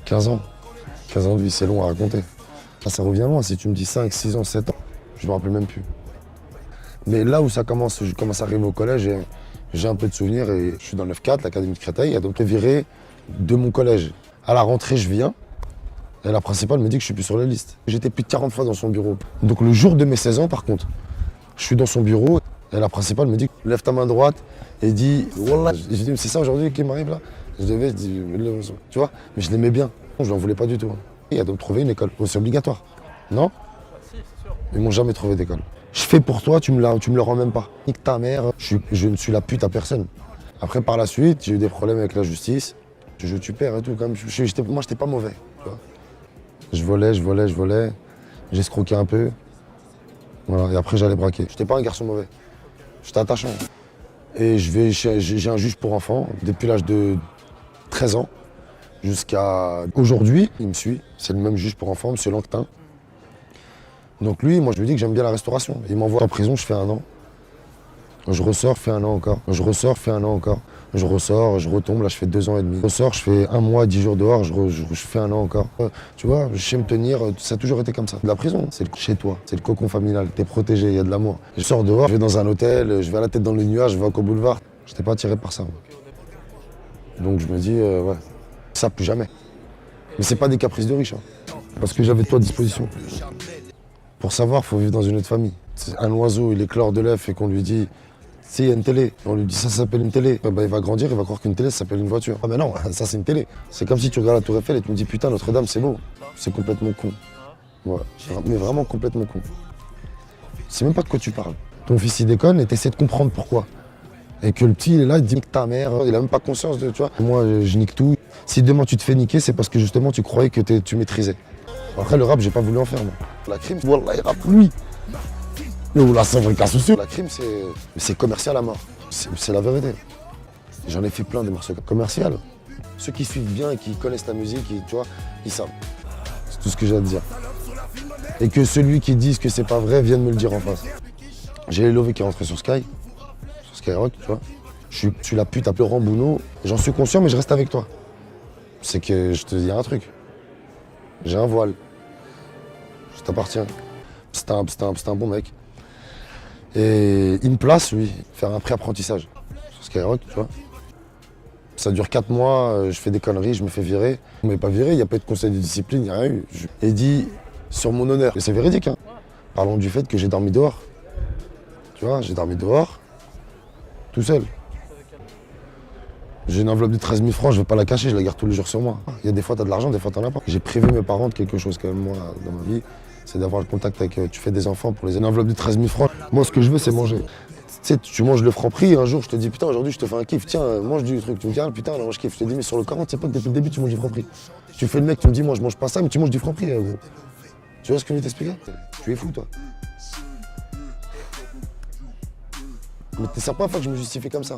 15 ans. 15 ans de vie, c'est long à raconter. Là, ça revient loin. Si tu me dis 5, 6 ans, 7 ans, je me rappelle même plus. Mais là où ça commence, je commence à arriver au collège et j'ai un peu de souvenirs et je suis dans le 9-4, l'académie de Créteil, et donc viré de mon collège. À la rentrée, je viens et la principale me dit que je suis plus sur la liste. J'étais plus de 40 fois dans son bureau. Donc le jour de mes 16 ans, par contre, je suis dans son bureau et la principale me dit lève ta main droite et dit Wallah. J'ai dit c'est ça aujourd'hui qui m'arrive là. Je devais, tu vois, mais je l'aimais bien. Je n'en voulais pas du tout. Il a donc trouvé une école. C'est obligatoire. Non? Ils m'ont jamais trouvé d'école. Je fais pour toi, tu me le rends même pas. Nique ta mère, je ne suis la pute à personne. Après, par la suite, j'ai eu des problèmes avec la justice. Tu perds et tout. Quand même. Moi, j'étais pas mauvais. Tu vois. Je volais. J'escroquais un peu. Voilà. Et après, j'allais braquer. J'étais pas un garçon mauvais. J'étais attachant. Et j'ai un juge pour enfants depuis l'âge de 13 ans jusqu'à aujourd'hui. Il me suit. C'est le même juge pour enfants, M. Lanquetin. Donc lui, moi je lui dis que j'aime bien la restauration. Il m'envoie en prison, je fais 1 an. Je ressors, je fais 1 an encore. Je ressors, je fais 1 an encore. Je ressors, je retombe, là je fais 2 ans et demi. Je ressors, je fais 1 mois, 10 jours dehors, je fais 1 an encore. Tu vois, je sais me tenir, ça a toujours été comme ça. La prison, c'est chez toi, c'est le cocon familial, t'es protégé, il y a de l'amour. Je sors dehors, je vais dans un hôtel, je vais à la tête dans le nuage, je vais au boulevard. Je n'étais pas attiré par ça. Donc je me dis, ouais, ça plus jamais. Mais c'est pas des caprices de riches, hein, parce que j'avais tout à disposition. Pour savoir, il faut vivre dans une autre famille. Un oiseau, il éclore de l'œuf et qu'on lui dit si, il y a une télé. On lui dit ça s'appelle une télé. Il va grandir, il va croire qu'une télé, ça s'appelle une voiture. Ah ben non, ça c'est une télé. C'est comme si tu regardes la Tour Eiffel et tu me dis putain, Notre-Dame, c'est beau. C'est complètement con. Ouais, mais vraiment complètement con. C'est même pas de quoi tu parles. Ton fils il déconne et t'essaies de comprendre pourquoi. Et que le petit il est là, il te dit nique ta mère, il a même pas conscience de, tu vois. Moi, je nique tout. Si demain tu te fais niquer, c'est parce que justement tu croyais que tu maîtrisais. Après le rap, j'ai pas voulu en faire moi. La crime, wallah, il rappe lui. Là, c'est vrai qu'un souci. La crime, c'est commercial à mort. C'est la vérité. J'en ai fait plein des morceaux commerciaux. Ceux qui suivent bien et qui connaissent la musique, tu vois, ils savent. C'est tout ce que j'ai à te dire. Et que celui qui dit que c'est pas vrai vienne me le dire en face. J'ai les Lové qui est rentré sur Skyrock, tu vois. Je suis la pute à Laurent Bounot. J'en suis conscient, mais je reste avec toi. C'est que je te dis un truc. J'ai un voile. Je t'appartiens. C'est un bon mec. Et il me place, lui, faire un pré-apprentissage sur Skyrock, tu vois. Ça dure 4 mois, je fais des conneries, je me fais virer. Mais pas viré, il n'y a pas eu de conseil de discipline, il n'y a rien eu. Et il dit, sur mon honneur, et c'est véridique, hein. Parlons du fait que j'ai dormi dehors. Tu vois, j'ai dormi dehors, tout seul. J'ai une enveloppe de 13 000 francs, je ne vais pas la cacher, je la garde tous les jours sur moi. Il y a des fois, tu as de l'argent, des fois, tu n'en as pas. J'ai privé mes parents de quelque chose quand même, moi, dans ma vie. C'est d'avoir le contact avec, tu fais des enfants pour les enveloppes de 13 000 francs. Moi, ce que je veux, c'est manger. Tu sais, tu manges le Franprix, un jour, je te dis, putain, aujourd'hui, je te fais un kiff, tiens, mange du truc. Tu me dis, ah, putain, là, moi, je kiffe. Je te dis, mais sur le 40, tu sais pas que depuis le début, tu manges du Franprix. Tu fais le mec, tu me dis, moi, je mange pas ça, mais tu manges du Franprix, gros. Tu vois ce que je veux t'expliquer? Tu es fou, toi. Mais c'est la première fois que je me justifie comme ça.